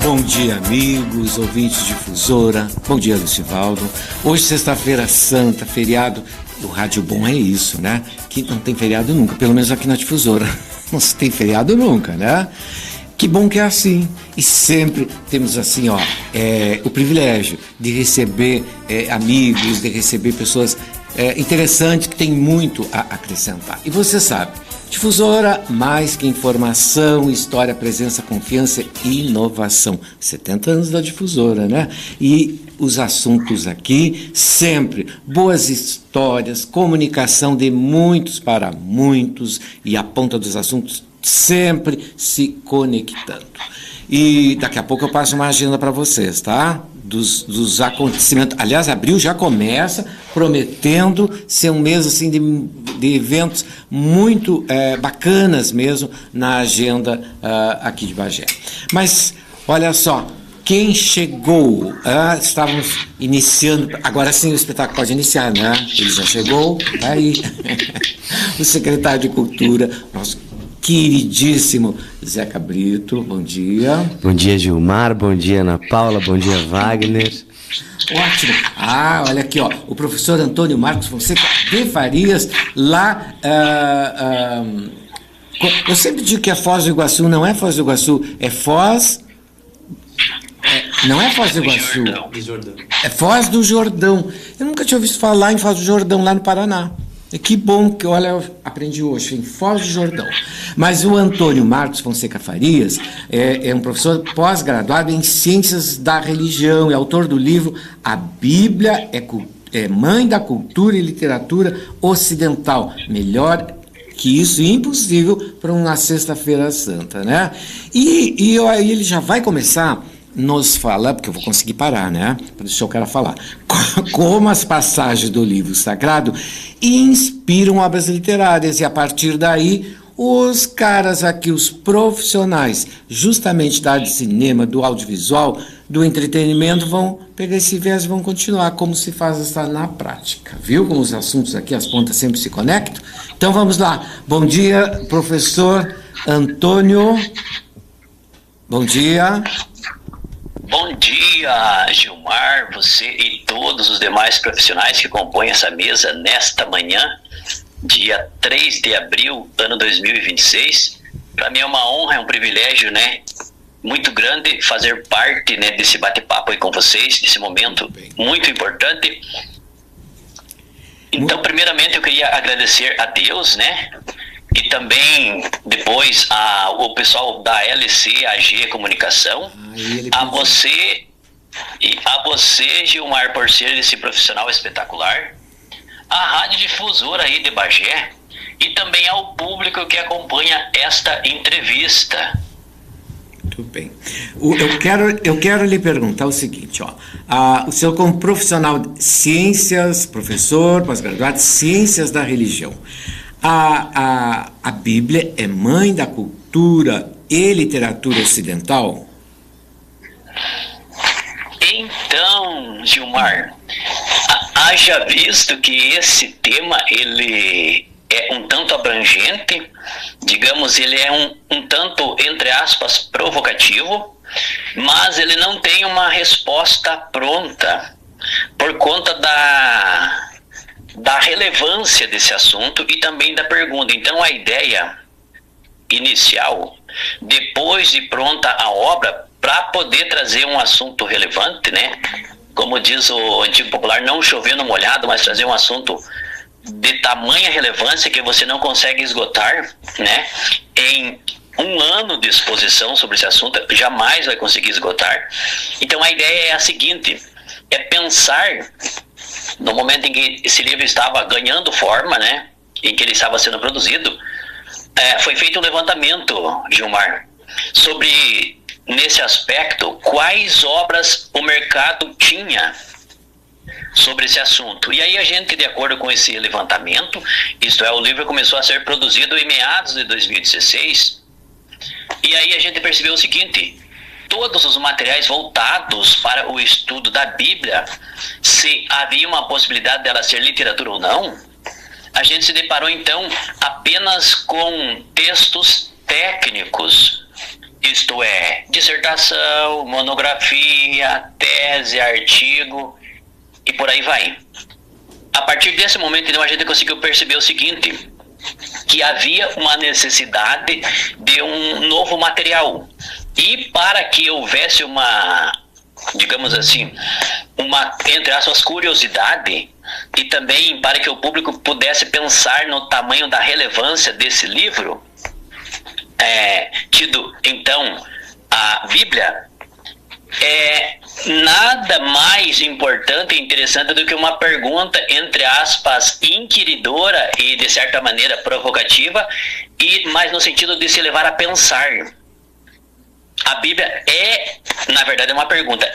Bom dia, amigos, ouvintes de Difusora. Bom dia, Lucivaldo. Hoje, sexta-feira santa, feriado. O Rádio Bom é isso, né? Que não tem feriado nunca, pelo menos aqui na Difusora. Não se tem feriado nunca, né? Que bom que é assim. E sempre temos assim, o privilégio de receber amigos, de receber pessoas interessantes que têm muito a acrescentar. E você sabe, Difusora, mais que informação, história, presença, confiança e inovação. 70 anos da Difusora, né? E os assuntos aqui, sempre boas histórias, comunicação de muitos para muitos e a ponta dos assuntos sempre se conectando. E daqui a pouco eu passo uma agenda para vocês, tá? Dos acontecimentos. Aliás, abril já começa prometendo ser um mês assim, de eventos muito bacanas mesmo na agenda aqui de Bagé. Mas, olha só, quem chegou? Estávamos iniciando, agora sim o espetáculo pode iniciar, né? Ele já chegou, tá aí. O secretário de Cultura, nosso queridíssimo Zeca Brito, bom dia. Bom dia, Gilmar, bom dia, Ana Paula, bom dia, Wagner. Ótimo. Olha aqui, o professor Antônio Marcos Fonseca de Farias, lá... eu sempre digo que é Foz do Iguaçu, não é Foz do Iguaçu, é Foz... não é Foz do Iguaçu, é Foz do Jordão. Eu nunca tinha ouvido falar em Foz do Jordão, lá no Paraná. E que bom que, olha, eu aprendi hoje, em Foz do Jordão. Mas o Antônio Marcos Fonseca Farias é um professor pós-graduado em Ciências da Religião, é autor do livro A Bíblia é Mãe da Cultura e Literatura Ocidental. Melhor que isso, impossível para uma sexta-feira santa, né? E aí ele já vai começar nos fala, porque eu vou conseguir parar, né? Para deixar o cara falar. Como as passagens do livro sagrado inspiram obras literárias, e a partir daí, os caras aqui, os profissionais, justamente da área de cinema, do audiovisual, do entretenimento, vão pegar esse viés e vão continuar como se faz estar na prática. Viu como os assuntos aqui, as pontas sempre se conectam? Então vamos lá. Bom dia, professor Antônio. Bom dia. Bom dia, Gilmar, você e todos os demais profissionais que compõem essa mesa nesta manhã, dia 3 de abril, ano 2026. Para mim é uma honra, é um privilégio, né, muito grande fazer parte, né, desse bate-papo aí com vocês, desse momento muito importante. Então, primeiramente, eu queria agradecer a Deus, né, e também depois o pessoal da LC AG Comunicação, a você, Gilmar, por ser esse profissional espetacular, a Rádio Difusora aí de Bagé e também ao público que acompanha esta entrevista. Muito bem. Eu quero lhe perguntar o seguinte, o senhor como profissional de ciências, professor, pós-graduado, ciências da religião, a Bíblia é mãe da cultura e literatura ocidental? Então, Gilmar, haja visto que esse tema ele é um tanto abrangente, digamos, ele é um tanto, entre aspas, provocativo, mas ele não tem uma resposta pronta por conta da relevância desse assunto e também da pergunta. Então, a ideia inicial, depois de pronta a obra, para poder trazer um assunto relevante, né? Como diz o antigo popular, não chover no molhado, mas trazer um assunto de tamanha relevância que você não consegue esgotar, né? Em um ano de exposição sobre esse assunto, jamais vai conseguir esgotar. Então, a ideia é a seguinte, é pensar no momento em que esse livro estava ganhando forma, né, em que ele estava sendo produzido, foi feito um levantamento, Gilmar, sobre, nesse aspecto, quais obras o mercado tinha sobre esse assunto. E aí a gente, de acordo com esse levantamento, isto é, o livro começou a ser produzido em meados de 2016, e aí a gente percebeu o seguinte: todos os materiais voltados para o estudo da Bíblia, se havia uma possibilidade dela ser literatura ou não, a gente se deparou então apenas com textos técnicos isto é, dissertação, monografia, tese, artigo e por aí vai. A partir desse momento, então, a gente conseguiu perceber o seguinte, que havia uma necessidade de um novo material. E para que houvesse uma, digamos assim, uma, entre aspas, curiosidade, e também para que o público pudesse pensar no tamanho da relevância desse livro, tido, então, a Bíblia, é nada mais importante e interessante do que uma pergunta, entre aspas, inquiridora e, de certa maneira, provocativa, e mais no sentido de se levar a pensar. A Bíblia na verdade, é uma pergunta.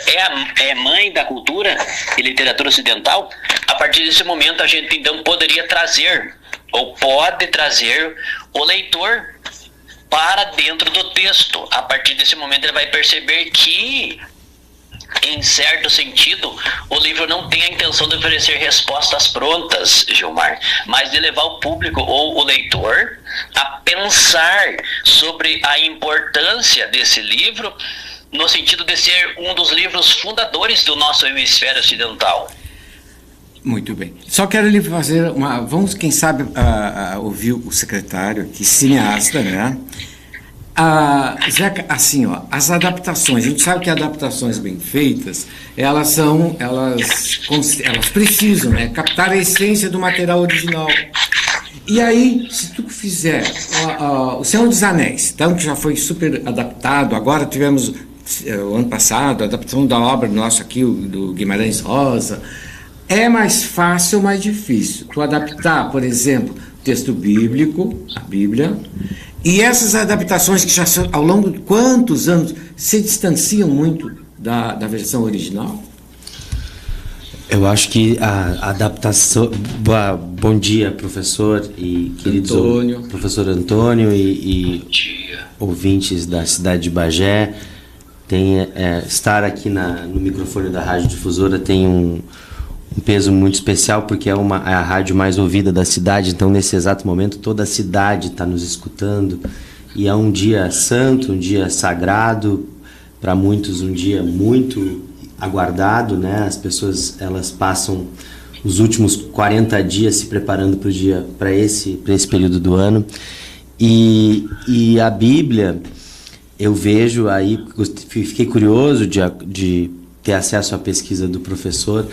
É mãe da cultura e literatura ocidental? A partir desse momento, a gente, então, poderia trazer, ou pode trazer, o leitor para dentro do texto. A partir desse momento, ele vai perceber que, em certo sentido, o livro não tem a intenção de oferecer respostas prontas, Gilmar, mas de levar o público ou o leitor a pensar sobre a importância desse livro, no sentido de ser um dos livros fundadores do nosso hemisfério ocidental. Muito bem. Só quero lhe fazer uma... Vamos, quem sabe, ouvir o secretário aqui, cineasta, né? Zeca, assim, ó, as adaptações, a gente sabe que adaptações bem feitas, elas precisam, né, captar a essência do material original. E aí, se tu fizer o Senhor dos Anéis, então, que já foi super adaptado, agora tivemos, o ano passado, a adaptação da obra nossa aqui, do Guimarães Rosa, é mais fácil ou mais difícil? Tu adaptar, por exemplo, o texto bíblico, a Bíblia, e essas adaptações que já ao longo de quantos anos se distanciam muito da versão original? Eu acho que a adaptação... Bom dia, professor e queridos Antônio. Professor Antônio e ouvintes da cidade de Bagé. Estar aqui no microfone da Rádio Difusora tem um peso muito especial, porque é a rádio mais ouvida da cidade. Então, nesse exato momento, toda a cidade está nos escutando, e é um dia santo, um dia sagrado, para muitos um dia muito aguardado, né? As pessoas, elas passam os últimos 40 dias se preparando para esse período do ano, e a Bíblia, eu vejo aí, fiquei curioso de ter acesso à pesquisa do professor,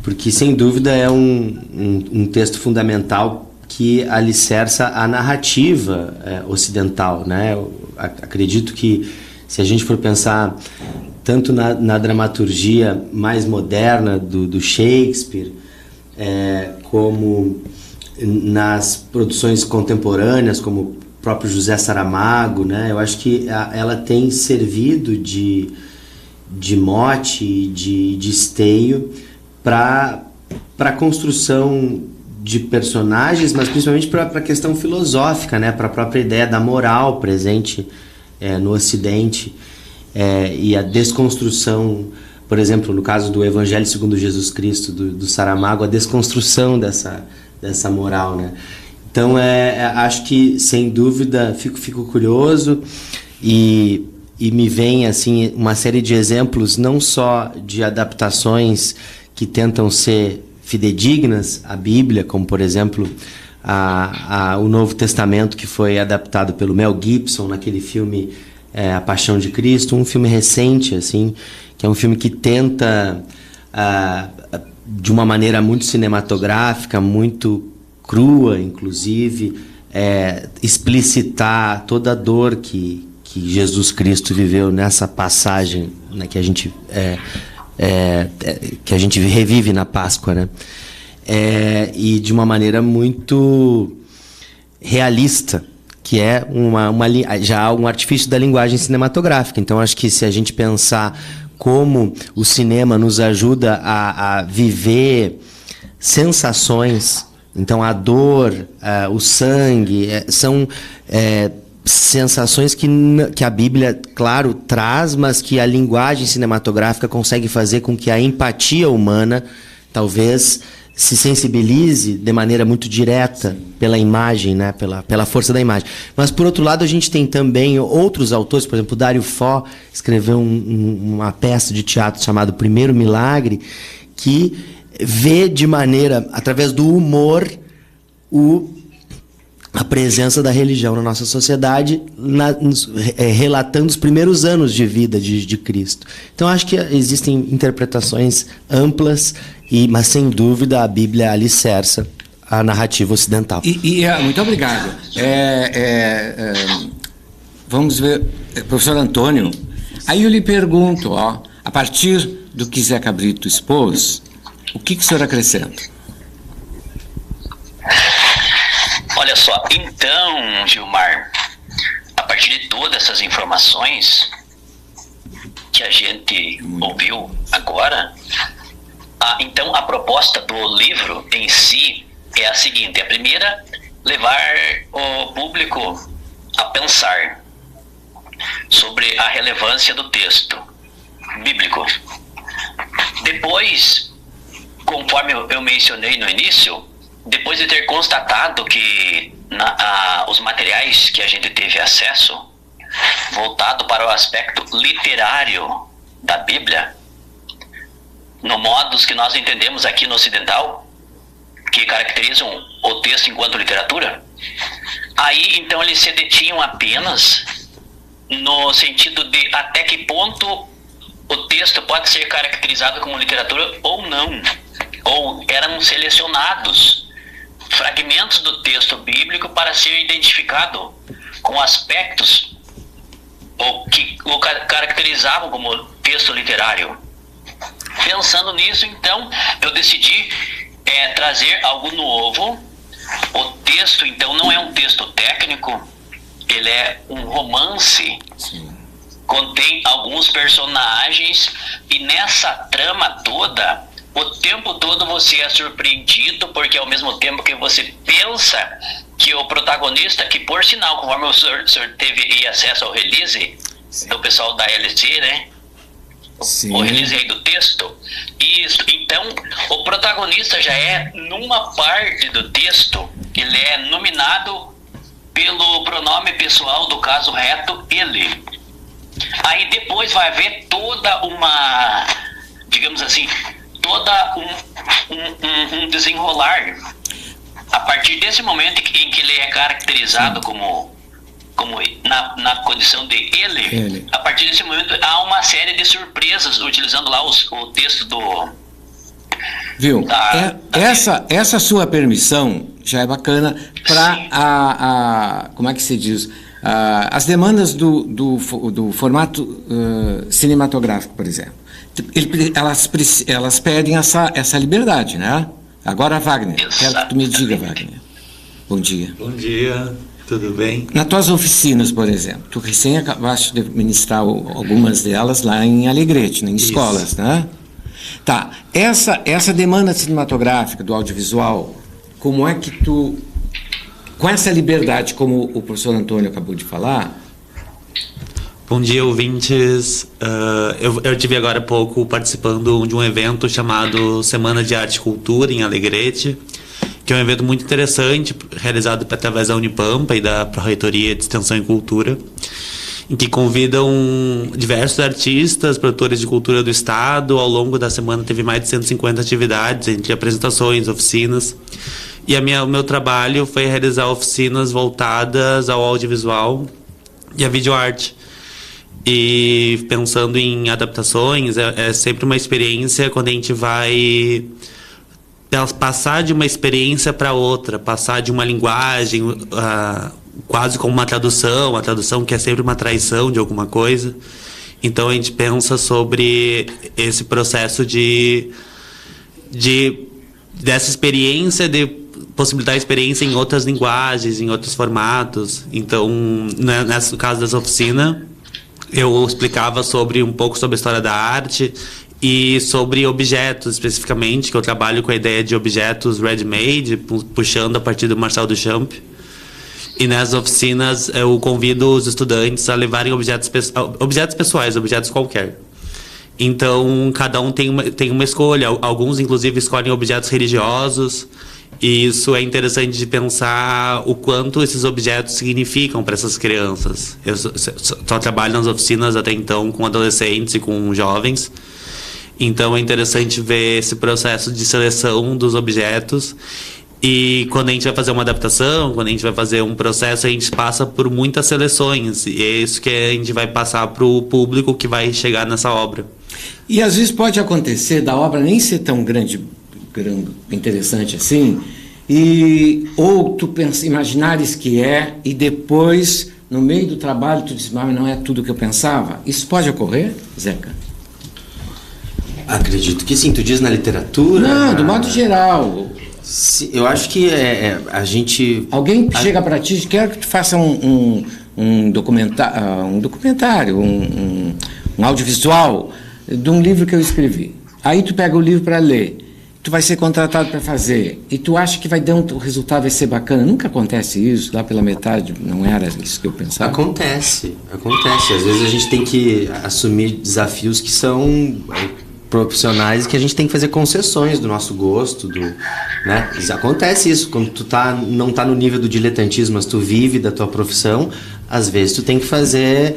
porque, sem dúvida, é um texto fundamental que alicerça a narrativa ocidental, né? Eu acredito que, se a gente for pensar tanto na dramaturgia mais moderna do Shakespeare, como nas produções contemporâneas, como o próprio José Saramago, né? Eu acho que ela tem servido de mote, de esteio, para a construção de personagens, mas principalmente para a questão filosófica, né? Para a própria ideia da moral presente no Ocidente, e a desconstrução, por exemplo, no caso do Evangelho segundo Jesus Cristo, do Saramago, a desconstrução dessa moral, né? Então, acho que, sem dúvida, fico curioso, e me vem, assim, uma série de exemplos, não só de adaptações que tentam ser fidedignas à Bíblia, como, por exemplo, o Novo Testamento, que foi adaptado pelo Mel Gibson naquele filme A Paixão de Cristo, um filme recente, assim, que é um filme que tenta, de uma maneira muito cinematográfica, muito crua, inclusive, explicitar toda a dor que Jesus Cristo viveu nessa passagem, né, que a gente revive na Páscoa, né? E de uma maneira muito realista, que é já um artifício da linguagem cinematográfica. Então, acho que, se a gente pensar como o cinema nos ajuda a viver sensações, então a dor, o sangue, são sensações que a Bíblia, claro, traz, mas que a linguagem cinematográfica consegue fazer com que a empatia humana talvez se sensibilize de maneira muito direta pela imagem, né? pela força da imagem. Mas, por outro lado, a gente tem também outros autores, por exemplo, o Dário Fo escreveu uma peça de teatro chamada Primeiro Milagre, que vê de maneira, através do humor, a presença da religião na nossa sociedade, relatando os primeiros anos de vida de Cristo. Então, acho que existem interpretações amplas, mas, sem dúvida, a Bíblia alicerça a narrativa ocidental. Muito obrigado. Vamos ver, professor Antônio, aí eu lhe pergunto, a partir do que Zé Cabrito expôs, o que o senhor acrescenta? Olha só, então, Gilmar, a partir de todas essas informações que a gente ouviu agora, então a proposta do livro em si é a seguinte: a primeira, levar o público a pensar sobre a relevância do texto bíblico. Depois, conforme eu mencionei no início, depois de ter constatado que os materiais que a gente teve acesso, voltado para o aspecto literário da Bíblia, no modos que nós entendemos aqui no ocidental, que caracterizam o texto enquanto literatura, aí então eles se detinham apenas no sentido de até que ponto o texto pode ser caracterizado como literatura ou não, ou eram selecionados fragmentos do texto bíblico para ser identificado com aspectos que o caracterizavam como texto literário. Pensando nisso, então, eu decidi trazer algo novo. O texto, então, não é um texto técnico, ele é um romance. Sim. Contém alguns personagens e nessa trama toda, o tempo todo você é surpreendido, porque ao mesmo tempo que você pensa que o protagonista, que por sinal, conforme o senhor teve acesso ao release, sim, do pessoal da LC, né? Sim. O release aí do texto, isso, então o protagonista já é, numa parte do texto, ele é nominado pelo pronome pessoal do caso reto, ele. Aí depois vai haver toda uma, digamos assim, um desenrolar a partir desse momento em que ele é caracterizado como na condição de ele. A partir desse momento há uma série de surpresas, utilizando lá o texto do... Viu? Essa sua permissão já é bacana para como é que se diz? As demandas do formato cinematográfico, por exemplo. Elas pedem essa liberdade, né? Agora, Wagner, quero que tu me diga, Wagner. Bom dia. Bom dia, tudo bem? Nas tuas oficinas, por exemplo, tu recém acabaste de ministrar algumas delas lá em Alegrete, em escolas, isso, né? Tá, essa demanda cinematográfica do audiovisual, como é que tu, com essa liberdade, como o professor Antônio acabou de falar... Bom dia, ouvintes. Eu estive agora há pouco participando de um evento chamado Semana de Arte e Cultura em Alegrete, que é um evento muito interessante, realizado através da Unipampa e da Pró-Reitoria de Extensão e Cultura, em que convidam diversos artistas, produtores de cultura do Estado. Ao longo da semana teve mais de 150 atividades, entre apresentações, oficinas. E o meu trabalho foi realizar oficinas voltadas ao audiovisual e à videoarte. E pensando em adaptações, é sempre uma experiência quando a gente vai passar de uma experiência para outra, passar de uma linguagem quase como uma tradução, a tradução que é sempre uma traição de alguma coisa. Então a gente pensa sobre esse processo dessa experiência, de possibilitar a experiência em outras linguagens, em outros formatos. Então, no caso dessa oficina, eu explicava um pouco sobre a história da arte e sobre objetos especificamente, que eu trabalho com a ideia de objetos ready-made, puxando a partir do Marcel Duchamp. E nas oficinas eu convido os estudantes a levarem objetos pessoais, objetos qualquer. Então, cada um tem uma escolha. Alguns, inclusive, escolhem objetos religiosos. E isso é interessante de pensar o quanto esses objetos significam para essas crianças. Eu só trabalho nas oficinas até então com adolescentes e com jovens. Então, é interessante ver esse processo de seleção dos objetos. E quando a gente vai fazer uma adaptação, quando a gente vai fazer um processo, a gente passa por muitas seleções. E é isso que a gente vai passar para o público que vai chegar nessa obra. E às vezes pode acontecer da obra nem ser tão grande, interessante assim, ou tu imaginares que é, e depois, no meio do trabalho, tu diz, mas não é tudo o que eu pensava. Isso pode ocorrer, Zeca? Acredito que sim. Tu diz na literatura? Não, do modo geral. Eu acho que a gente... Alguém chega para ti e quer que tu faça um documentário, um audiovisual de um livro que eu escrevi. Aí tu pega o livro para ler, tu vai ser contratado para fazer, e tu acha que o resultado vai ser bacana. Nunca acontece isso, lá pela metade, não era isso que eu pensava. Acontece. Às vezes a gente tem que assumir desafios que são profissionais, que a gente tem que fazer concessões do nosso gosto, né? Acontece isso, quando tu não tá no nível do diletantismo, mas tu vive da tua profissão, às vezes tu tem que fazer...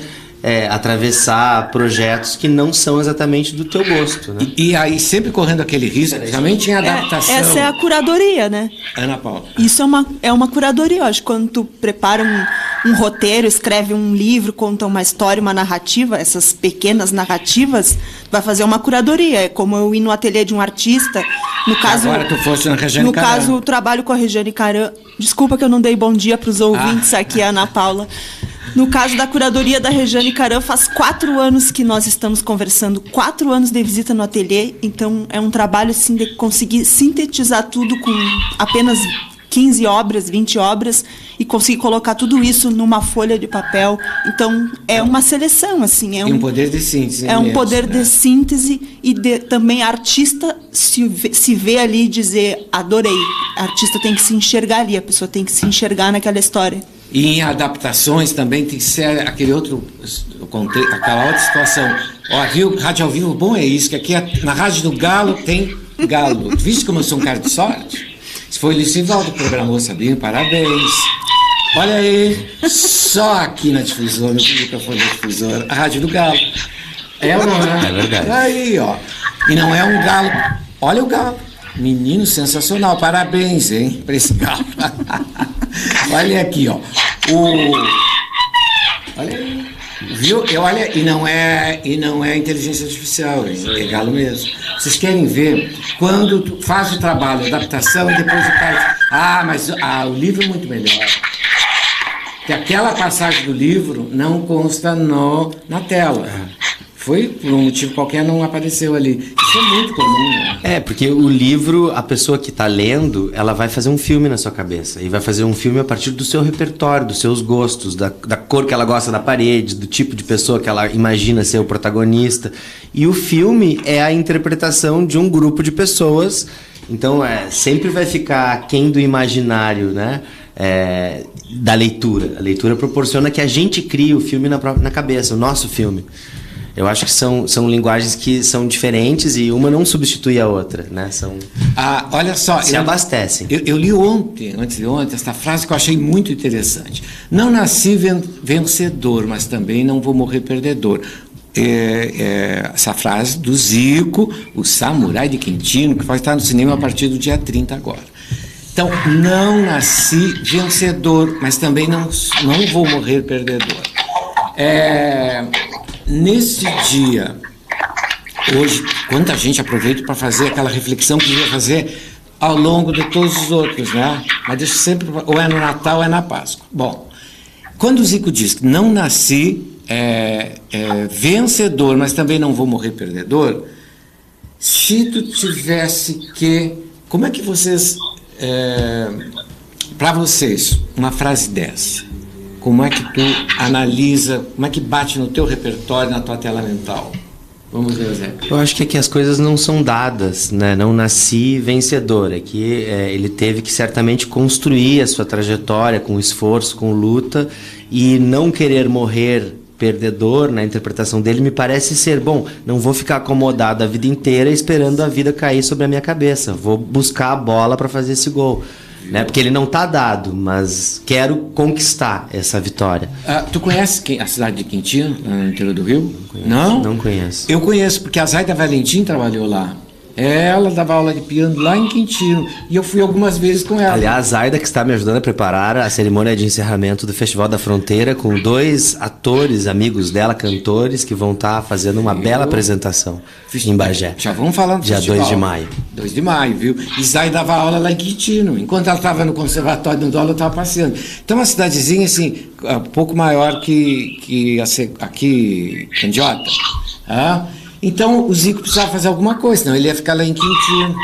atravessar projetos que não são exatamente do teu gosto, né? E aí sempre correndo aquele risco, também tinha adaptação. Essa é a curadoria, né? Ana Paula. Isso é uma curadoria, eu acho, quando tu prepara um roteiro, escreve um livro, conta uma história, uma narrativa, essas pequenas narrativas, vai fazer uma curadoria. É como eu ir no ateliê de um artista, no caso... Agora tu foste na Regiane Caran. No caso, eu trabalho com a Regiane Caran. Desculpa que eu não dei bom dia para os ouvintes aqui, a Ana Paula. No caso da curadoria da Regiane Caran, faz 4 anos que nós estamos conversando, 4 anos de visita no ateliê, então é um trabalho assim de conseguir sintetizar tudo com apenas 15 obras, 20 obras, e conseguir colocar tudo isso numa folha de papel. Então, é uma seleção, assim. E um poder de síntese. É um poder de síntese, e também a artista se vê ali e dizer, adorei. A artista tem que se enxergar ali, a pessoa tem que se enxergar naquela história. E em adaptações também tem que ser aquela outra situação. Rádio ao vivo, bom é isso, que aqui na Rádio do Galo tem galo. Viste como eu sou um cara de sorte? Se foi o Licivaldo que programou, Sabino, parabéns. Olha aí, só aqui na difusora, no microfone da difusora, a Rádio do Galo. É ou não é? É verdade. Aí, ó. E não é um galo. Olha o galo. Menino sensacional, parabéns, hein, para esse galo. Olha aqui, ó. Olha aí. Viu? E não é inteligência artificial, hein? É galo mesmo. Vocês querem ver quando tu faz o trabalho, a adaptação, e depois o cara diz, o livro é muito melhor. Que aquela passagem do livro não consta na tela. Foi, por um motivo qualquer, não apareceu ali. Isso é muito comum, né? Porque o livro, a pessoa que está lendo, ela vai fazer um filme na sua cabeça. E vai fazer um filme a partir do seu repertório, dos seus gostos, da cor que ela gosta da parede, do tipo de pessoa que ela imagina ser o protagonista. E o filme é a interpretação de um grupo de pessoas. Então, sempre vai ficar aquém do imaginário, né? Da leitura. A leitura proporciona que a gente crie o filme na cabeça, o nosso filme. Eu acho que são linguagens que são diferentes e uma não substitui a outra, né? Olha só, se abastecem. Eu li antes de ontem, essa frase que eu achei muito interessante. Não nasci vencedor, mas também não vou morrer perdedor. Essa frase do Zico, o Samurai de Quintino, que vai estar no cinema a partir do dia 30 agora. Então, não nasci vencedor, mas também não vou morrer perdedor. Nesse dia, hoje, quanta gente aproveita para fazer aquela reflexão que ia fazer ao longo de todos os outros, né? Mas deixa sempre, ou é no Natal ou é na Páscoa. Bom, quando o Zico diz que não nasci vencedor, mas também não vou morrer perdedor, se tu tivesse que... Como é que vocês... para vocês, uma frase dessa, como é que tu analisa, como é que bate no teu repertório, na tua tela mental? Vamos ver, Zé. Eu acho que aqui as coisas não são dadas, né? Não nasci vencedor. É que ele teve que certamente construir a sua trajetória com esforço, com luta, e não querer morrer perdedor na interpretação dele me parece ser, bom, não vou ficar acomodado a vida inteira esperando a vida cair sobre a minha cabeça, vou buscar a bola para fazer esse gol. Né? Porque ele não está dado, mas quero conquistar essa vitória. Tu conhece a cidade de Quintino, no interior do Rio? Não conheço. Eu conheço, porque a Zaida Valentim trabalhou lá. Ela dava aula de piano lá em Quintino. E eu fui algumas vezes com ela. Aliás, a Zaida que está me ajudando a preparar a cerimônia de encerramento do Festival da Fronteira com 2 atores, amigos dela, cantores, que vão estar fazendo uma bela apresentação em Bagé. Já vamos falando do dia festival. 2 de maio. 2 de maio, viu? E Zaida dava aula lá em Quintino. Enquanto ela estava no conservatório dando aula, eu estava passeando. Então, uma cidadezinha, assim, um pouco maior que aqui, Candiota. Então o Zico precisava fazer alguma coisa, senão ele ia ficar lá em Quintino,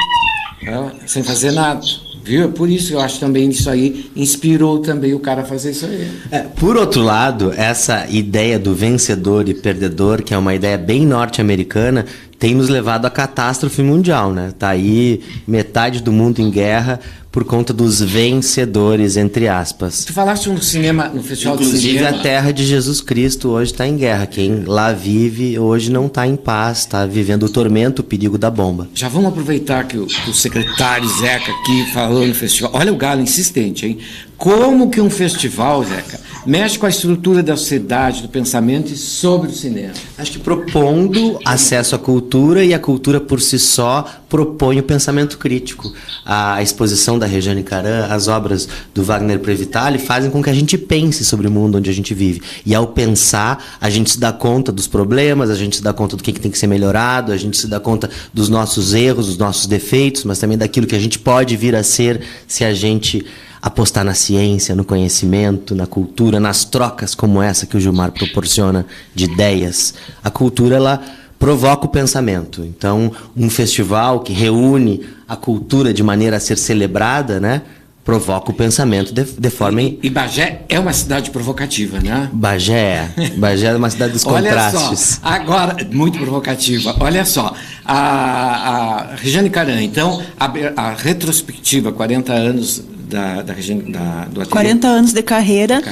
sem fazer nada. Viu? Por isso eu acho também isso aí inspirou também o cara a fazer isso aí. Por outro lado, essa ideia do vencedor e perdedor, que é uma ideia bem norte-americana, tem nos levado à catástrofe mundial, né? Tá aí metade do mundo em guerra por conta dos vencedores, entre aspas. Tu falaste no cinema, no festival de cinema. Inclusive a terra de Jesus Cristo hoje está em guerra. Quem lá vive hoje não está em paz, está vivendo o tormento, o perigo da bomba. Já vamos aproveitar que o secretário Zeca aqui falou no festival. Olha o galo insistente, hein? Como que um festival, Zeca, mexe com a estrutura da sociedade, do pensamento e sobre o cinema? Acho que propondo acesso à cultura, e a cultura por si só propõe o pensamento crítico. A exposição da Rejane Caran, as obras do Wagner Previtali fazem com que a gente pense sobre o mundo onde a gente vive. E ao pensar, a gente se dá conta dos problemas, a gente se dá conta do que tem que ser melhorado, a gente se dá conta dos nossos erros, dos nossos defeitos, mas também daquilo que a gente pode vir a ser se a gente apostar na ciência, no conhecimento, na cultura, nas trocas como essa que o Gilmar proporciona de ideias. A cultura, ela provoca o pensamento. Então, um festival que reúne a cultura de maneira a ser celebrada, né, provoca o pensamento de forma... E Bagé é uma cidade provocativa, né? Bagé é uma cidade dos contrastes. Olha só, agora, muito provocativa. Olha só, a Rejane Caran, então, a retrospectiva, 40 anos do ateliê. 40 anos de carreira,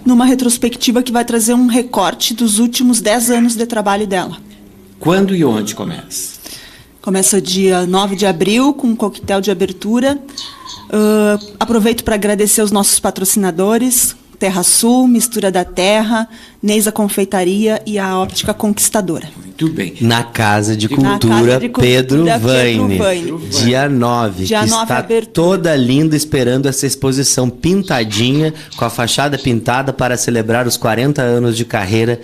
numa retrospectiva que vai trazer um recorte dos últimos 10 anos de trabalho dela. Quando e onde começa? Começa dia 9 de abril, com um coquetel de abertura. Aproveito para agradecer os nossos patrocinadores, Terra Sul, Mistura da Terra, Neisa Confeitaria e a Óptica Conquistadora. Muito bem. Na Casa de Cultura Pedro Vaine, dia 9, dia que 9 está abertura. Toda linda esperando essa exposição pintadinha, com a fachada pintada para celebrar os 40 anos de carreira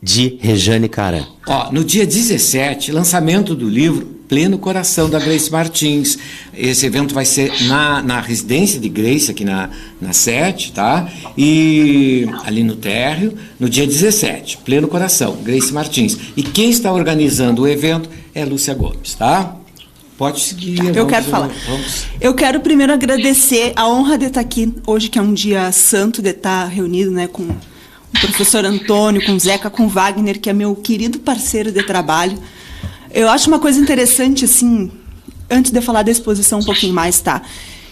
de Rejane Caran. No dia 17, lançamento do livro Pleno Coração, da Grace Martins. Esse evento vai ser na residência de Grace, aqui na 7, tá? E ali no térreo, no dia 17, Pleno Coração, Grace Martins. E quem está organizando o evento é Lúcia Gomes, tá? Pode seguir. Eu quero falar. Eu quero primeiro agradecer a honra de estar aqui hoje, que é um dia santo, de estar reunido, né, com o professor Antônio, com o Zeca, com o Wagner, que é meu querido parceiro de trabalho. Eu acho uma coisa interessante, assim, antes de eu falar da exposição um pouquinho mais, tá?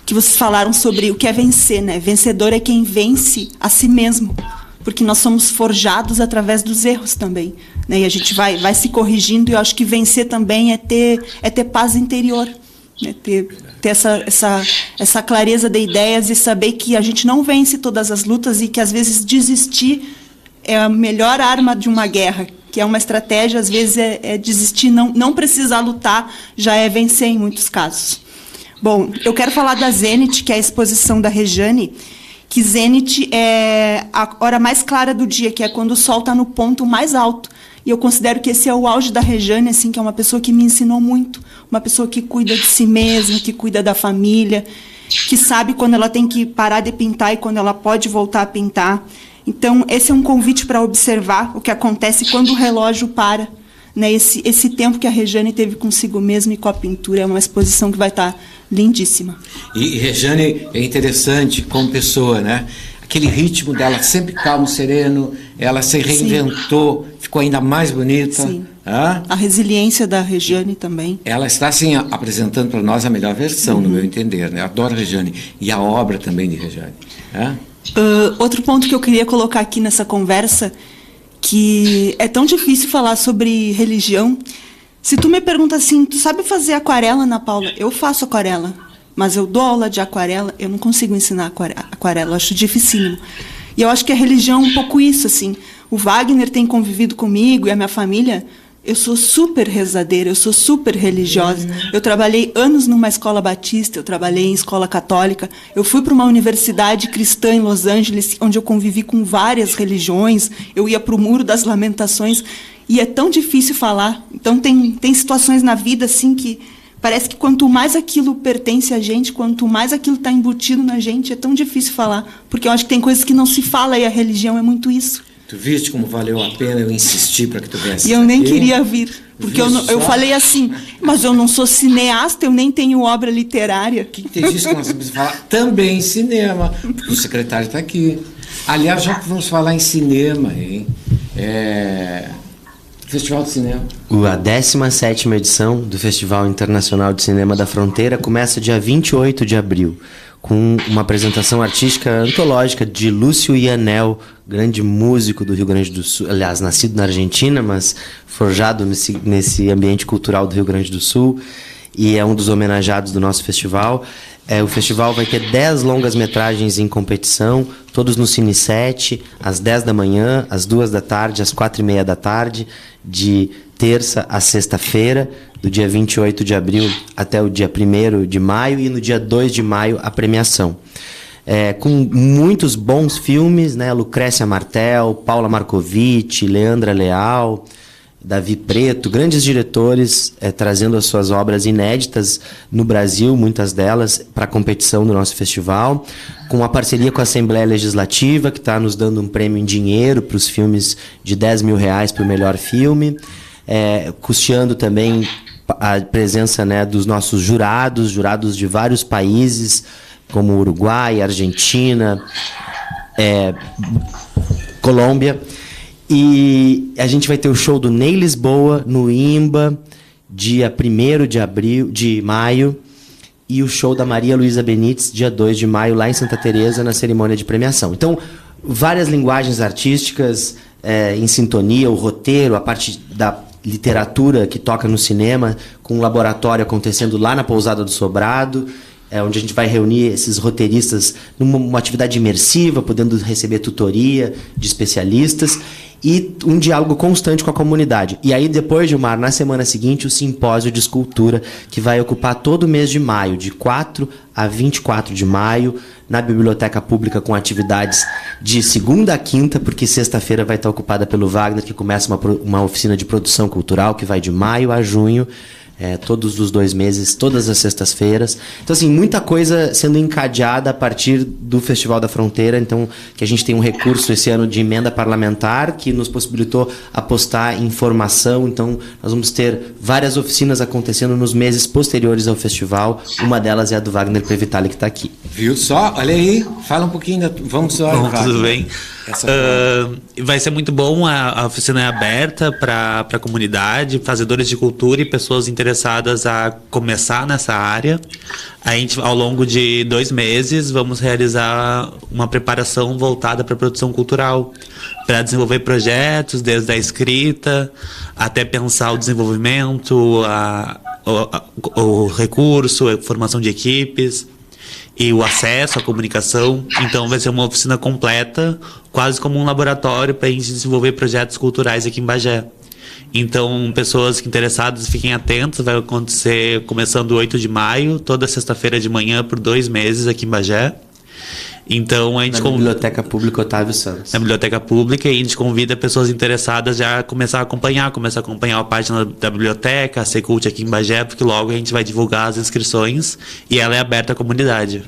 Que vocês falaram sobre o que é vencer, né? Vencedor é quem vence a si mesmo, porque nós somos forjados através dos erros também, né? E a gente vai se corrigindo, e eu acho que vencer também é ter paz interior, né? Ter essa clareza de ideias e saber que a gente não vence todas as lutas e que, às vezes, desistir é a melhor arma de uma guerra, que é uma estratégia, às vezes, é desistir, não precisar lutar, já é vencer em muitos casos. Bom, eu quero falar da Zenit, que é a exposição da Rejane, que Zenit é a hora mais clara do dia, que é quando o sol está no ponto mais alto. E eu considero que esse é o auge da Rejane, assim, que é uma pessoa que me ensinou muito, uma pessoa que cuida de si mesma, que cuida da família, que sabe quando ela tem que parar de pintar e quando ela pode voltar a pintar. Então, esse é um convite para observar o que acontece quando o relógio para, né? Esse tempo que a Rejane teve consigo mesma e com a pintura. É uma exposição que vai estar lindíssima. E Rejane é interessante como pessoa, né? Aquele ritmo dela sempre calmo, sereno, ela se reinventou, sim, ficou ainda mais bonita. Sim. A resiliência da Rejane também. Ela está, assim, apresentando para nós a melhor versão, no meu entender, né? Eu adoro a Rejane. E a obra também de Rejane. Outro ponto que eu queria colocar aqui nessa conversa, que é tão difícil falar sobre religião. Se tu me pergunta assim, tu sabe fazer aquarela, Ana Paula? Eu faço aquarela, mas eu dou aula de aquarela, eu não consigo ensinar aquarela, eu acho dificílimo. E eu acho que a religião é um pouco isso, assim. O Wagner tem convivido comigo e a minha família. Eu sou super rezadeira, eu sou super religiosa. Eu trabalhei anos numa escola batista, eu trabalhei em escola católica. Eu fui para uma universidade cristã em Los Angeles, onde eu convivi com várias religiões. Eu ia para o Muro das Lamentações. E é tão difícil falar. Então, tem situações na vida assim que parece que quanto mais aquilo pertence a gente, quanto mais aquilo está embutido na gente, é tão difícil falar. Porque eu acho que tem coisas que não se fala e a religião é muito isso. Tu viste como valeu a pena eu insistir para que tu viesse? E eu nem queria vir, porque eu falei assim, mas eu não sou cineasta, eu nem tenho obra literária. Quem te disse que nós vamos falar também em cinema? Porque o secretário está aqui. Aliás, já que vamos falar em cinema, hein? Festival de Cinema. A 17ª edição do Festival Internacional de Cinema da Fronteira começa dia 28 de abril, com uma apresentação artística antológica de Lúcio Ianel, grande músico do Rio Grande do Sul, aliás, nascido na Argentina, mas forjado nesse ambiente cultural do Rio Grande do Sul, e é um dos homenageados do nosso festival. O festival vai ter 10 longas-metragens em competição, todos no Cine 7, às 10 da manhã, às 2 da tarde, às 4h30 da tarde, de terça a sexta-feira, do dia 28 de abril até o dia 1º de maio, e no dia 2 de maio a premiação. Com muitos bons filmes, né? Lucrécia Martel, Paula Marcovitch, Leandra Leal, Davi Preto, grandes diretores trazendo as suas obras inéditas no Brasil, muitas delas, para a competição do nosso festival, com uma parceria com a Assembleia Legislativa, que está nos dando um prêmio em dinheiro para os filmes de R$10 mil para o melhor filme, custeando também a presença, né, dos nossos jurados de vários países, como Uruguai, Argentina, Colômbia. E a gente vai ter o show do Ney Lisboa no IMBA, dia 1º de maio, e o show da Maria Luísa Benites, dia 2 de maio, lá em Santa Teresa, na cerimônia de premiação. Então, várias linguagens artísticas em sintonia, o roteiro, a parte da literatura que toca no cinema, com um laboratório acontecendo lá na Pousada do Sobrado, onde a gente vai reunir esses roteiristas numa atividade imersiva, podendo receber tutoria de especialistas, e um diálogo constante com a comunidade. E aí depois, Gilmar, na semana seguinte, o simpósio de escultura, que vai ocupar todo o mês de maio, de 4 a 24 de maio, na Biblioteca Pública, com atividades de segunda a quinta, porque sexta-feira vai estar ocupada pelo Wagner, que começa uma oficina de produção cultural, que vai de maio a junho, todos os 2 meses, todas as sextas-feiras. Então, assim, muita coisa sendo encadeada a partir do Festival da Fronteira. Então, que a gente tem um recurso esse ano de emenda parlamentar que nos possibilitou apostar em formação. Então, nós vamos ter várias oficinas acontecendo nos meses posteriores ao festival. Uma delas é a do Wagner Previtali, que está aqui. Viu só? Olha aí. Fala um pouquinho. Vamos só. Bom, tudo bem? Vai ser muito bom. A oficina é aberta para a comunidade, fazedores de cultura e pessoas interessadas a começar nessa área. A gente, ao longo de 2 meses, vamos realizar uma preparação voltada para a produção cultural, para desenvolver projetos, desde a escrita até pensar o desenvolvimento, o recurso, a formação de equipes e o acesso à comunicação. Então vai ser uma oficina completa, quase como um laboratório para a gente desenvolver projetos culturais aqui em Bagé. Então, pessoas interessadas, fiquem atentas, vai acontecer começando 8 de maio, toda sexta-feira de manhã, por 2 meses aqui em Bagé. Então, a gente Biblioteca Pública Otávio Santos. Na Biblioteca Pública, e a gente convida pessoas interessadas já a começar a acompanhar a página da biblioteca, a Secult aqui em Bagé, porque logo a gente vai divulgar as inscrições e ela é aberta à comunidade.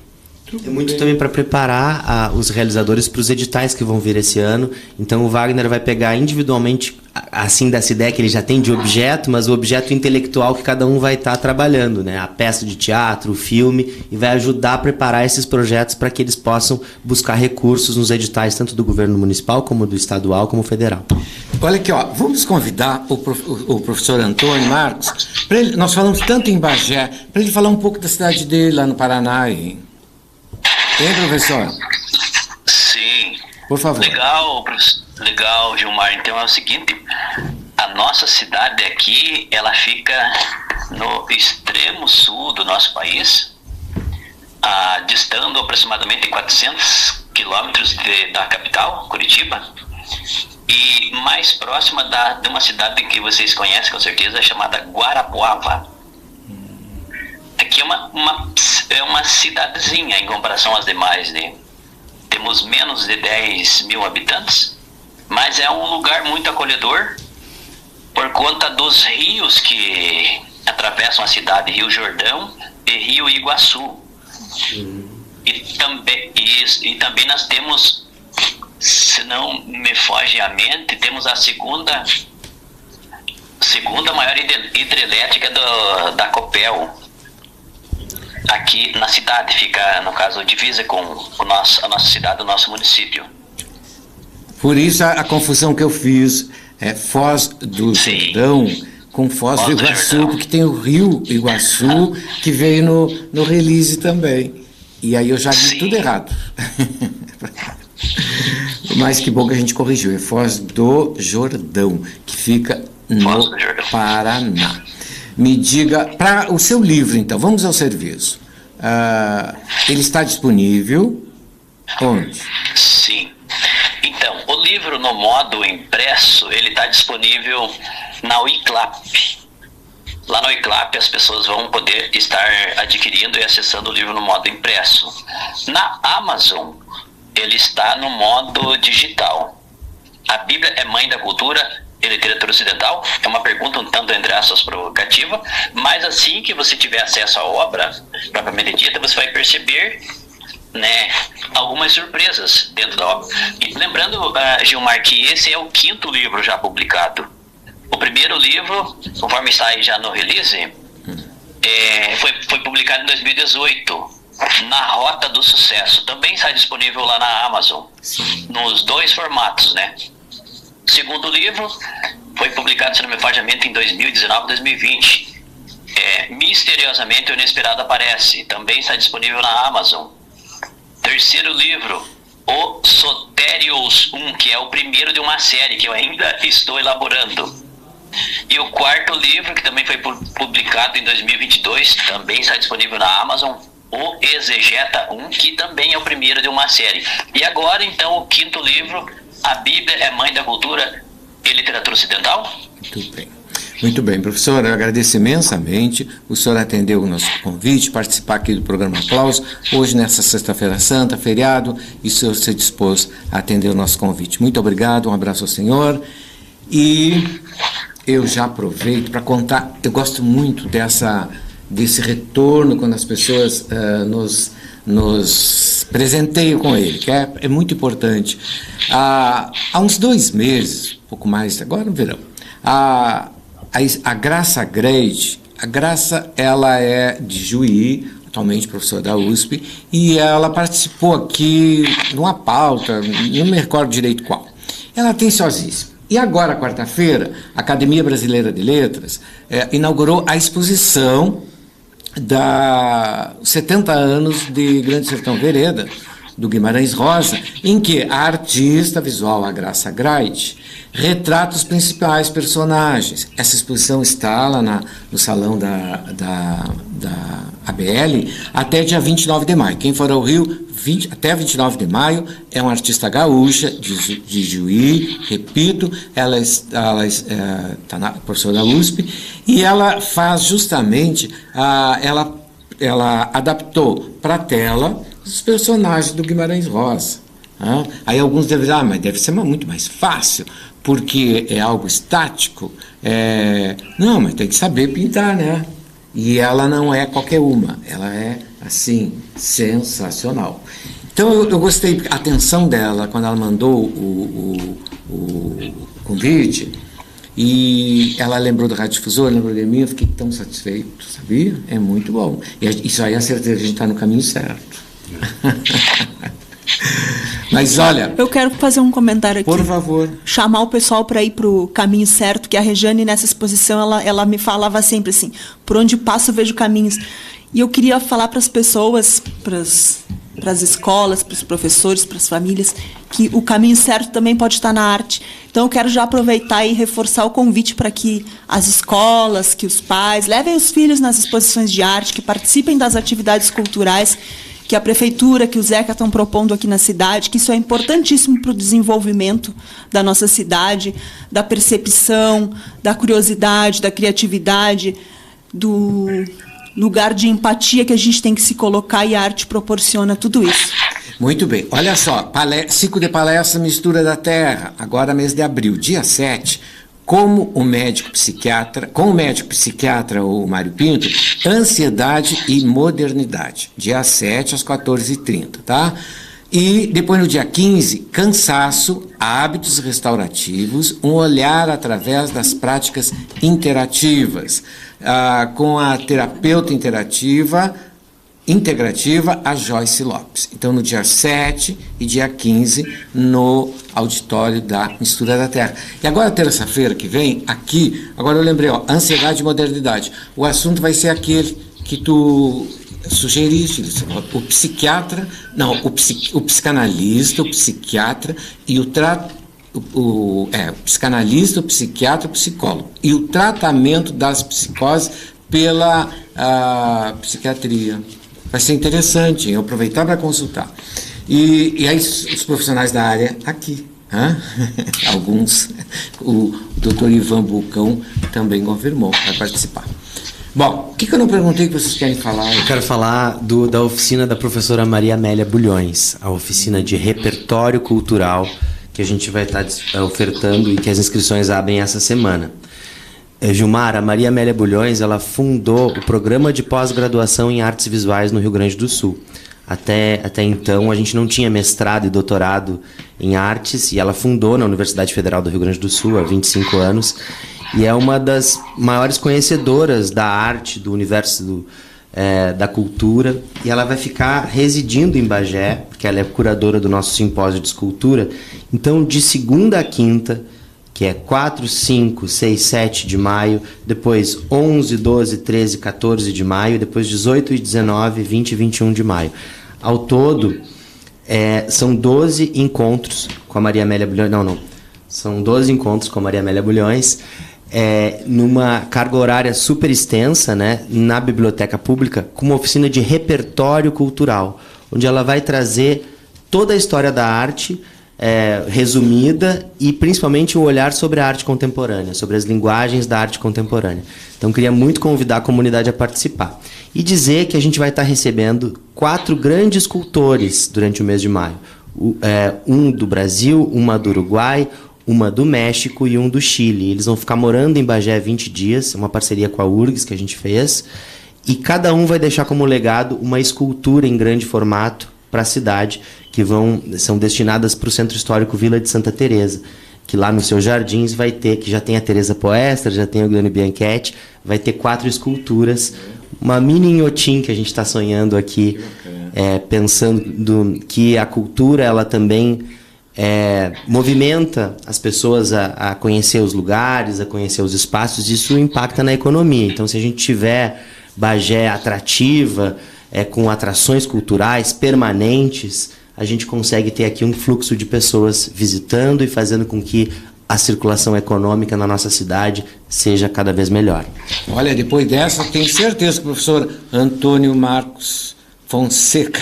É muito também para preparar os realizadores para os editais que vão vir esse ano. Então o Wagner vai pegar individualmente, assim, dessa ideia que ele já tem de objeto, mas o objeto intelectual que cada um vai estar trabalhando, né? A peça de teatro, o filme, e vai ajudar a preparar esses projetos para que eles possam buscar recursos nos editais, tanto do governo municipal, como do estadual, como federal. Olha aqui, ó, vamos convidar o professor Antônio Marcos, nós falamos tanto em Bagé, para ele falar um pouco da cidade dele lá no Paraná. Hein, professor? Sim. Por favor. Legal, professor. Legal, Gilmar. Então é o seguinte, a nossa cidade aqui, ela fica no extremo sul do nosso país, distando aproximadamente 400 quilômetros da capital, Curitiba, e mais próxima de uma cidade que vocês conhecem com certeza, chamada Guarapuava. Aqui é uma cidadezinha em comparação às demais, né? Temos menos de 10 mil habitantes, mas é um lugar muito acolhedor por conta dos rios que atravessam a cidade, Rio Jordão e Rio Iguaçu. E também nós temos, se não me foge a mente, temos a segunda maior hidrelétrica da Copel. Aqui na cidade, fica, no caso, divisa com a nossa cidade, o nosso município. Por isso a confusão que eu fiz é Foz do Jordão com Foz do Iguaçu, porque tem o Rio Iguaçu que veio no release também. E aí eu já vi tudo errado. Mas que bom que a gente corrigiu. É Foz do Jordão, que fica no Paraná. Me diga, para o seu livro, então, vamos ao serviço. Ele está disponível onde? Sim. Então, o livro no modo impresso, ele está disponível na Uiclap. Lá no Uiclap as pessoas vão poder estar adquirindo e acessando o livro no modo impresso. Na Amazon, ele está no modo digital. A Bíblia é mãe da cultura e literatura ocidental? É uma pergunta um tanto, entre aspas, provocativa, mas assim que você tiver acesso à obra propriamente dita, você vai perceber, né, algumas surpresas dentro da obra. E lembrando, Gilmar, que esse é o 5º livro já publicado. O primeiro livro, conforme está aí já no release, foi publicado em 2018, Na Rota do Sucesso. Também está disponível lá na Amazon, nos 2 formatos, né? O segundo livro foi publicado, se não me falha a mente, em 2019, 2020. Misteriosamente o Inesperado Aparece. Também está disponível na Amazon. Terceiro livro, O Sotérios 1, que é o primeiro de uma série que eu ainda estou elaborando. E o quarto livro, que também foi publicado em 2022, também está disponível na Amazon, O Exegeta 1, que também é o primeiro de uma série. E agora, então, o 5º livro, A Bíblia é Mãe da Cultura e Literatura Ocidental? Muito bem, professor, eu agradeço imensamente o senhor atendeu o nosso convite, participar aqui do programa Aplausos, hoje nessa sexta-feira santa, feriado, e o senhor se dispôs a atender o nosso convite. Muito obrigado, um abraço ao senhor, e eu já aproveito para contar, eu gosto muito desse retorno quando as pessoas nos presenteiam com ele, que é muito importante. Há uns 2 meses, pouco mais, agora no verão, a Graça Grade, a Graça, ela é de Juí, atualmente professora da USP, e ela participou aqui numa pauta, não me recordo direito qual. Ela é atenciosíssima. E agora, quarta-feira, a Academia Brasileira de Letras inaugurou a exposição da 70 anos de Grande Sertão Vereda, do Guimarães Rosa, em que a artista visual, a Graça Grade, retrata os principais personagens. Essa exposição está lá no salão da ABL até dia 29 de maio. Quem for ao Rio, até 29 de maio, é uma artista gaúcha de Juí, repito, ela está professora da USP, e ela faz justamente, ela adaptou para a tela os personagens do Guimarães Rosa. Aí alguns devem dizer, mas deve ser muito mais fácil, porque é algo estático. Não, mas tem que saber pintar, né? E ela não é qualquer uma, ela é, assim, sensacional. Então eu gostei da atenção dela quando ela mandou o convite, e ela lembrou do Rádio Difusor, lembrou de mim, eu fiquei tão satisfeito, sabia? É muito bom. E isso aí é a certeza que a gente está no caminho certo. Mas olha, eu quero fazer um comentário aqui. Por favor. Chamar o pessoal para ir para o caminho certo, que a Rejane, nessa exposição, ela me falava sempre assim, por onde passo eu vejo caminhos. E eu queria falar para as pessoas, para as escolas, para os professores, para as famílias, que o caminho certo também pode estar na arte. Então, eu quero já aproveitar e reforçar o convite para que as escolas, que os pais levem os filhos nas exposições de arte, que participem das atividades culturais que a Prefeitura, que o Zeca estão propondo aqui na cidade, que isso é importantíssimo para o desenvolvimento da nossa cidade, da percepção, da curiosidade, da criatividade, do lugar de empatia que a gente tem que se colocar, e a arte proporciona tudo isso. Muito bem. Olha só, ciclo de palestra Mistura da Terra, agora mês de abril, dia 7, com o médico psiquiatra, o Mário Pinto, Ansiedade e Modernidade, dia 7 às 14h30, tá? E depois no dia 15, Cansaço, Hábitos Restaurativos, um olhar através das práticas interativas, com a terapeuta integrativa, a Joyce Lopes. Então, no dia 7 e dia 15, no auditório da Mistura da Terra. E agora, terça-feira que vem, aqui, agora eu lembrei, Ansiedade e Modernidade. O assunto vai ser aquele que tu sugeriste, o psiquiatra, não, o psicanalista, o psiquiatra e o psicanalista, o psiquiatra, o psicólogo. E o tratamento das psicoses pela psiquiatria. Vai ser interessante, eu aproveitar para consultar. E aí os profissionais da área aqui, alguns, o doutor Ivan Bulcão também confirmou, vai participar. Bom, o que eu não perguntei que vocês querem falar? Eu quero falar da oficina da professora Maria Amélia Bulhões, a oficina de repertório cultural que a gente vai estar ofertando e que as inscrições abrem essa semana. Gilmar, a Maria Amélia Bulhões, ela fundou o programa de pós-graduação em artes visuais no Rio Grande do Sul. Até então, a gente não tinha mestrado e doutorado em artes, e ela fundou na Universidade Federal do Rio Grande do Sul há 25 anos, e é uma das maiores conhecedoras da arte, do universo da cultura, e ela vai ficar residindo em Bagé, porque ela é curadora do nosso simpósio de escultura. Então, de segunda a quinta, que é 4, 5, 6, 7 de maio, depois 11, 12, 13, 14 de maio, depois 18 e 19, 20 e 21 de maio. Ao todo, são 12 encontros com a Maria Amélia Bulhões. São 12 encontros com a Maria Amélia Bulhões, numa carga horária super extensa, né, na biblioteca pública, com uma oficina de repertório cultural, onde ela vai trazer toda a história da arte, resumida, e principalmente o olhar sobre a arte contemporânea, sobre as linguagens da arte contemporânea. Então, queria muito convidar a comunidade a participar. E dizer que a gente vai estar recebendo 4 grandes escultores durante o mês de maio. Um do Brasil, uma do Uruguai, uma do México e um do Chile. Eles vão ficar morando em Bagé 20 dias, uma parceria com a URGS que a gente fez, e cada um vai deixar como legado uma escultura em grande formato para a cidade, que são destinadas para o Centro Histórico Vila de Santa Teresa, que lá nos seus jardins vai ter, que já tem a Teresa Poestra, já tem o Guilherme Bianchetti, vai ter 4 esculturas, uma mini Inhotim que a gente está sonhando aqui, pensando que a cultura ela também movimenta as pessoas a conhecer os lugares, a conhecer os espaços, isso impacta na economia. Então, se a gente tiver Bagé atrativa, com atrações culturais permanentes, a gente consegue ter aqui um fluxo de pessoas visitando e fazendo com que a circulação econômica na nossa cidade seja cada vez melhor. Olha, depois dessa, tenho certeza que o professor Antônio Marcos Fonseca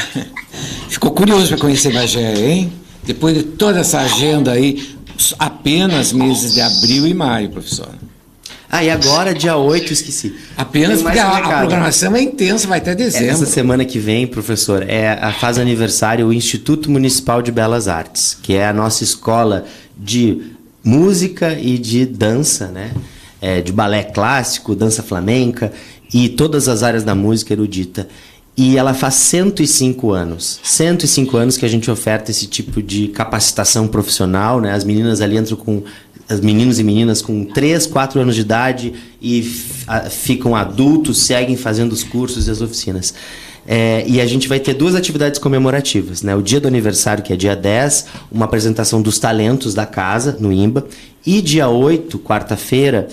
ficou curioso para conhecer Bagé, hein? Depois de toda essa agenda aí, apenas meses de abril e maio, professor. E agora, dia 8, esqueci. Apenas porque a programação é intensa, vai até dezembro. Essa semana que vem, professor, faz aniversário o Instituto Municipal de Belas Artes, que é a nossa escola de música e de dança, né? De balé clássico, dança flamenca e todas as áreas da música erudita. E ela faz 105 anos. 105 anos que a gente oferta esse tipo de capacitação profissional, né? As meninas ali entram com... As meninos e meninas com 3, 4 anos de idade e ficam adultos, seguem fazendo os cursos e as oficinas. E a gente vai ter 2 atividades comemorativas, né? O dia do aniversário, que é dia 10, uma apresentação dos talentos da casa, no IMBA. E dia 8, quarta-feira,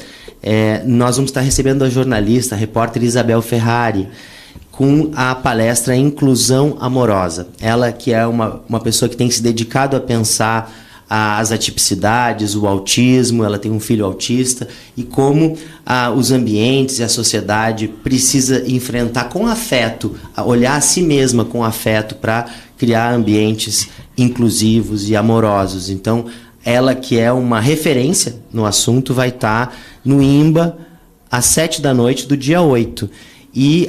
nós vamos estar recebendo a jornalista, a repórter Isabel Ferrari, com a palestra Inclusão Amorosa. Ela que é uma pessoa que tem se dedicado a pensar as atipicidades, o autismo, ela tem um filho autista, e como os ambientes e a sociedade precisa enfrentar com afeto, olhar a si mesma com afeto para criar ambientes inclusivos e amorosos. Então, ela que é uma referência no assunto vai estar no IMBA às 19h do dia 8. E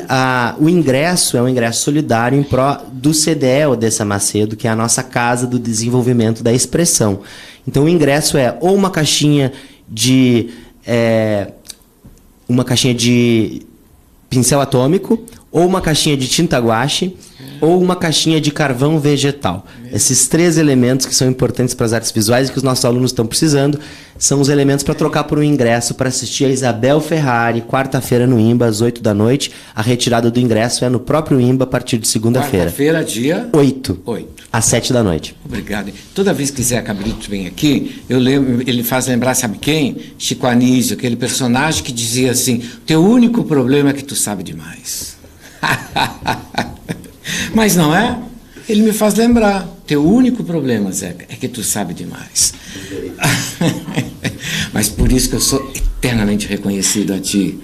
o ingresso é um ingresso solidário em pró do CDE Odessa Macedo, que é a nossa Casa do Desenvolvimento da Expressão. Então o ingresso é ou uma caixinha de pincel atômico, ou uma caixinha de tinta guache, ou uma caixinha de carvão vegetal. Esses 3 elementos que são importantes para as artes visuais e que os nossos alunos estão precisando são os elementos para trocar por um ingresso para assistir a Isabel Ferrari, quarta-feira no IMBA, às 8h. A retirada do ingresso é no próprio IMBA a partir de segunda-feira. Quarta-feira, dia 8, às 7h. Obrigado. Toda vez que Zé Cabrito vem aqui, eu lembro, ele faz lembrar, sabe quem? Chico Anísio, aquele personagem que dizia assim: teu único problema é que tu sabe demais. Mas não é? Ele me faz lembrar. Teu único problema, Zé, é que tu sabe demais. Mas por isso que eu sou eternamente reconhecido a ti.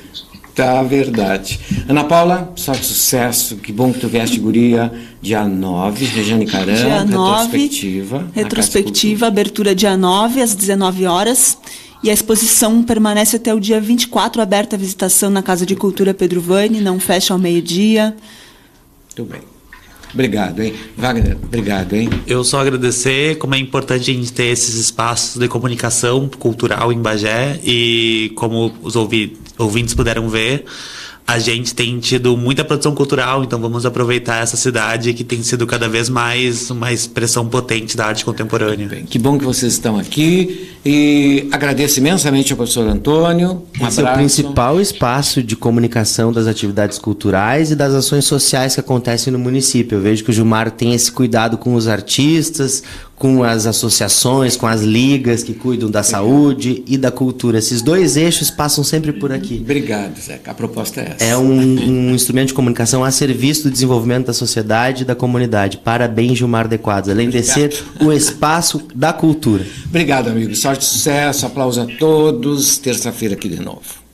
Tá, verdade. Ana Paula, sorte e sucesso. Que bom que tu vieste, guria. Dia 9, Rejane Caram, dia 9, retrospectiva, abertura dia 9, às 19h. E a exposição permanece até o dia 24, aberta a visitação na Casa de Cultura Pedro Vani, não fecha ao meio-dia. Muito bem. Obrigado, hein? Wagner, obrigado, hein? Eu só agradecer como é importante a gente ter esses espaços de comunicação cultural em Bagé, e como os ouvintes puderam ver, a gente tem tido muita produção cultural, então vamos aproveitar essa cidade que tem sido cada vez mais uma expressão potente da arte contemporânea. Bem, que bom que vocês estão aqui, e agradeço imensamente ao professor Antônio. Esse é o principal espaço de comunicação das atividades culturais e das ações sociais que acontecem no município. Eu vejo que o Gilmar tem esse cuidado com os artistas, com as associações, com as ligas que cuidam da saúde e da cultura. Esses 2 eixos passam sempre por aqui. Obrigado, Zé. A proposta é essa. É um instrumento de comunicação a serviço do desenvolvimento da sociedade e da comunidade. Parabéns, Gilmar de Quadros. Além de ser o espaço da cultura. Obrigado, amigo. Sorte e sucesso. Aplausos a todos. Terça-feira aqui de novo.